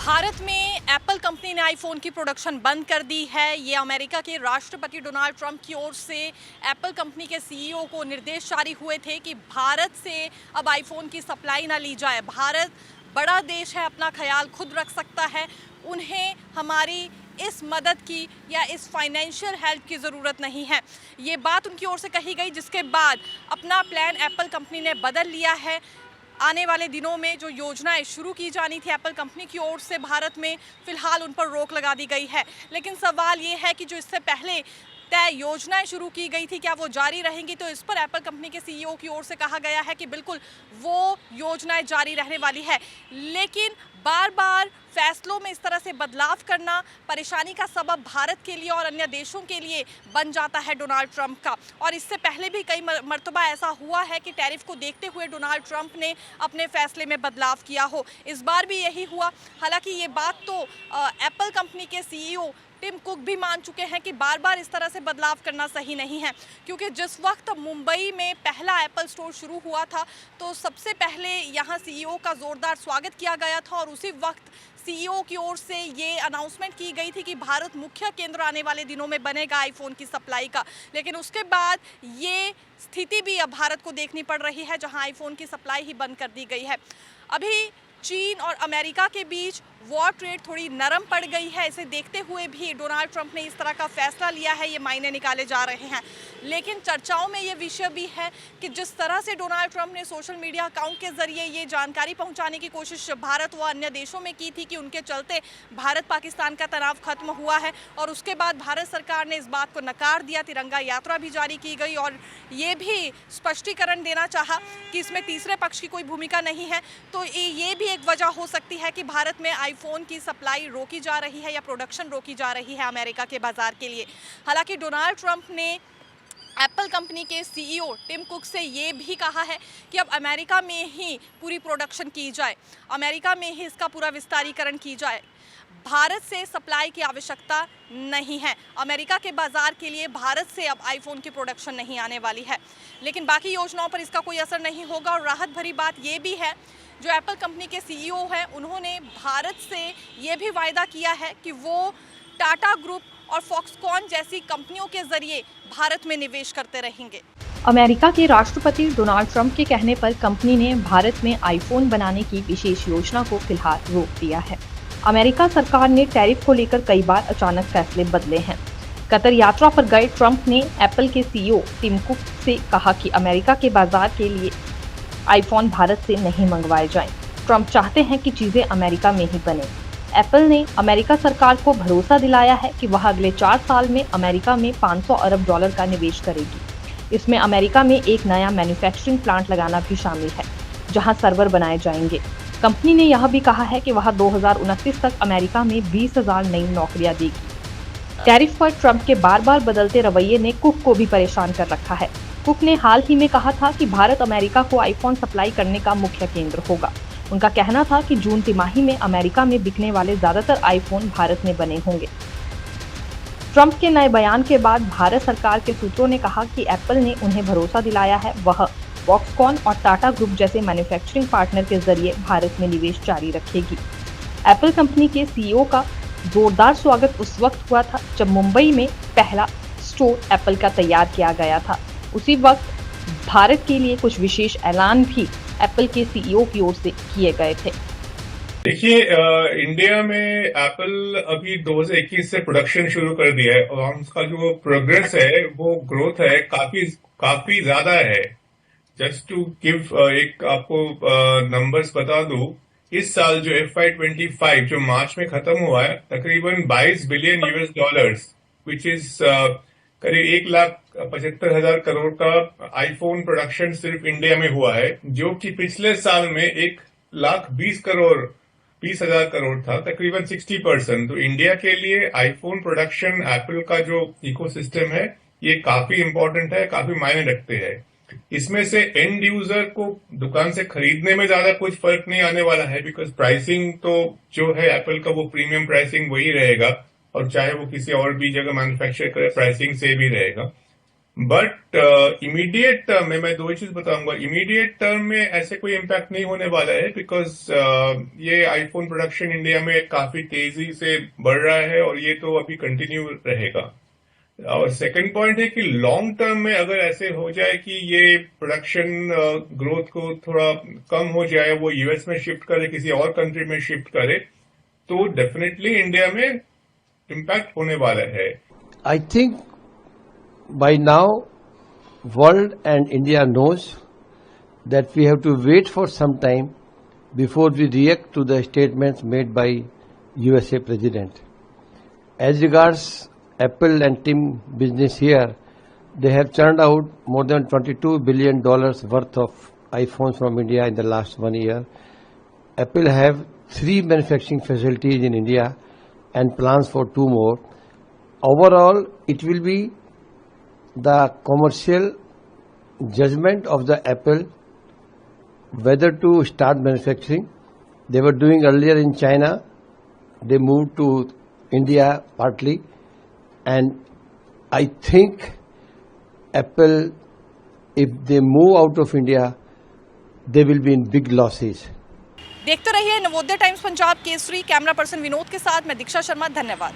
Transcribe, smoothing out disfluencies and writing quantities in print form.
भारत में Apple company ने iPhone की प्रोडक्शन बंद कर दी है। ये अमेरिका के राष्ट्रपति डोनाल्ड ट्रंप की ओर से एप्पल कंपनी के सीईओ को निर्देश जारी हुए थे कि भारत से अब आईफोन की सप्लाई ना ली जाए। भारत बड़ा देश है, अपना ख्याल खुद रख सकता है, उन्हें हमारी इस मदद की या इस फाइनेंशियल हेल्प की ज़रूरत नहीं है। ये बात उनकी ओर से कही गई, जिसके बाद अपना प्लान एप्पल कंपनी ने बदल लिया है। आने वाले दिनों में जो योजनाएं शुरू की जानी थी एप्पल कंपनी की ओर से भारत में, फिलहाल उन पर रोक लगा दी गई है। लेकिन सवाल ये है कि जो इससे पहले तय योजनाएं शुरू की गई थी, क्या वो जारी रहेंगी? तो इस पर एप्पल कंपनी के सीईओ की ओर से कहा गया है कि बिल्कुल वो योजनाएं जारी रहने वाली है। लेकिन बार बार फैसलों में इस तरह से बदलाव करना परेशानी का सबब भारत के लिए और अन्य देशों के लिए बन जाता है डोनाल्ड ट्रंप का। और इससे पहले भी कई मर्तबा ऐसा हुआ है कि टैरिफ को देखते हुए डोनाल्ड ट्रंप ने अपने फैसले में बदलाव किया हो। इस बार भी यही हुआ। हालांकि ये बात तो एप्पल कंपनी के सीईओ टिम कुक भी मान चुके हैं कि बार बार इस तरह से बदलाव करना सही नहीं है, क्योंकि जिस वक्त मुंबई में पहला एप्पल स्टोर शुरू हुआ था तो सबसे पहले यहाँ सीईओ का ज़ोरदार स्वागत किया गया था और उसी वक्त सीईओ की ओर से ये अनाउंसमेंट की गई थी कि भारत मुख्य केंद्र आने वाले दिनों में बनेगा आईफोन की सप्लाई का। लेकिन उसके बाद ये स्थिति भी अब भारत को देखनी पड़ रही है, जहां आईफोन की सप्लाई ही बंद कर दी गई है। अभी चीन और अमेरिका के बीच वॉर ट्रेड थोड़ी नरम पड़ गई है। इसे देखते हुए भी डोनाल्ड ट्रंप ने इस तरह का फैसला लिया है, ये मायने निकाले जा रहे हैं। लेकिन चर्चाओं में ये विषय भी है कि जिस तरह से डोनाल्ड ट्रंप ने सोशल मीडिया अकाउंट के जरिए ये जानकारी पहुंचाने की कोशिश भारत व अन्य देशों में की थी कि उनके चलते भारत पाकिस्तान का तनाव खत्म हुआ है, और उसके बाद भारत सरकार ने इस बात को नकार दिया। तिरंगा यात्रा भी जारी की गई और ये भी स्पष्टीकरण देना चाहा कि इसमें तीसरे पक्ष की कोई भूमिका नहीं है। तो ये भी एक वजह हो सकती है कि भारत में आईफोन की सप्लाई रोकी जा रही है या प्रोडक्शन रोकी जा रही है अमेरिका के बाजार के लिए। हालांकि डोनाल्ड ट्रंप ने एप्पल कंपनी के सीईओ टिम कुक से ये भी कहा है कि अब अमेरिका में ही पूरी प्रोडक्शन की जाए, अमेरिका में ही इसका पूरा विस्तारीकरण की जाए। भारत से सप्लाई की आवश्यकता नहीं है। अमेरिका के बाजार के लिए भारत से अब आईफोन की प्रोडक्शन नहीं आने वाली है। लेकिन बाकी योजनाओं पर इसका कोई असर नहीं होगा। और राहत भरी बात ये भी है, जो एप्पल कंपनी के सीईओ हैं उन्होंने भारत से ये भी वायदा किया है कि वो टाटा ग्रुप और फॉक्सकॉन जैसी कंपनियों के जरिए भारत में निवेश करते रहेंगे। अमेरिका के राष्ट्रपति डोनाल्ड ट्रंप के कहने पर कंपनी ने भारत में आईफोन बनाने की विशेष योजना को फिलहाल रोक दिया है। अमेरिका सरकार ने टैरिफ को लेकर कई बार अचानक फैसले बदले हैं। कतर यात्रा पर गए ट्रंप ने एप्पल के सीईओ टिम कुक से कहा कि अमेरिका के बाजार के लिए आईफोन भारत से नहीं मंगवाए जाएं। ट्रंप चाहते हैं कि चीजें अमेरिका में ही बने। एप्पल ने अमेरिका सरकार को भरोसा दिलाया है कि वह अगले 4 साल में अमेरिका में 500 अरब डॉलर का निवेश करेगी। इसमें अमेरिका में एक नया मैन्युफैक्चरिंग प्लांट लगाना भी शामिल है, जहां सर्वर बनाए जाएंगे। कंपनी ने यह भी कहा है कि वह 2029 तक अमेरिका में 20,000 नई नौकरियां देगी। टैरिफ पर ट्रंप के बार बार बदलते रवैये ने कुक को भी परेशान कर रखा है। कुक ने हाल ही में कहा था कि भारत अमेरिका को आईफोन सप्लाई करने का मुख्य केंद्र होगा। उनका कहना था कि जून तिमाही में अमेरिका में बिकने वाले ज्यादातर आईफोन भारत में बने होंगे। ट्रंप के नए बयान के बाद भारत सरकार के सूत्रों ने कहा कि एप्पल ने उन्हें भरोसा दिलाया है, वह फॉक्सकॉन और टाटा ग्रुप जैसे मैन्युफैक्चरिंग पार्टनर के जरिए भारत में निवेश जारी रखेगी। एप्पल कंपनी के सीईओ का जोरदार स्वागत उस वक्त हुआ था जब मुंबई में पहला स्टोर एप्पल का तैयार किया गया था। उसी वक्त भारत के लिए कुछ विशेष ऐलान भी एप्पल के सीईओ की ओर से किए गए थे। देखिए, इंडिया में एप्पल अभी 2021 से प्रोडक्शन शुरू कर दिया है और उसका जो प्रोग्रेस है, वो ग्रोथ है, काफी ज्यादा है। जस्ट टू गिव एक आपको नंबर्स बता दूं, इस साल जो FY25 जो मार्च में खत्म हुआ है, तकरीबन 22 billion US dollars, which is करीब 1,75,000 करोड़ का आईफोन प्रोडक्शन सिर्फ इंडिया में हुआ है, जो कि पिछले साल में 1,20,000 करोड़ था, तकरीबन 60%। तो इंडिया के लिए आईफोन प्रोडक्शन, एप्पल का जो इकोसिस्टम है, ये काफी इंपॉर्टेंट है, काफी मायने रखते हैं। इसमें से एंड यूजर को दुकान से खरीदने में ज्यादा कुछ फर्क नहीं आने वाला है, बिकॉज प्राइसिंग तो जो है एप्पल का वो प्रीमियम प्राइसिंग वही रहेगा, और चाहे वो किसी और भी जगह मैन्युफैक्चर करे प्राइसिंग से भी रहेगा। बट इमीडिएट टर्म में मैं दो ही चीज बताऊंगा। इमीडिएट टर्म में ऐसे कोई इम्पैक्ट नहीं होने वाला है, बिकॉज ये आईफोन प्रोडक्शन इंडिया में काफी तेजी से बढ़ रहा है और ये तो अभी कंटिन्यू रहेगा। और सेकंड पॉइंट है कि लॉन्ग टर्म में अगर ऐसे हो जाए कि ये प्रोडक्शन ग्रोथ को थोड़ा कम हो जाए, वो यूएस में शिफ्ट करे, किसी और कंट्री में शिफ्ट करे, तो डेफिनेटली इंडिया में इम्पैक्ट होने वाला है। I think by now world and India knows that we have to wait for some time before we react to the statements made by USA President. As regards Apple and Tim business here, they have churned out more than $22 billion worth of iPhones from India in the last 1 year. Apple have 3 manufacturing facilities in India and plans for 2 more. Overall, it will be the commercial judgment of the Apple whether to start manufacturing. They were doing earlier in China. They moved to India partly. And I think Apple, if they move out of India, they will be in big losses. देखते रहिए Navodaya times Punjab Kesari. Camera person Vinod के साथ मैं दीक्षा शर्मा, धन्यवाद।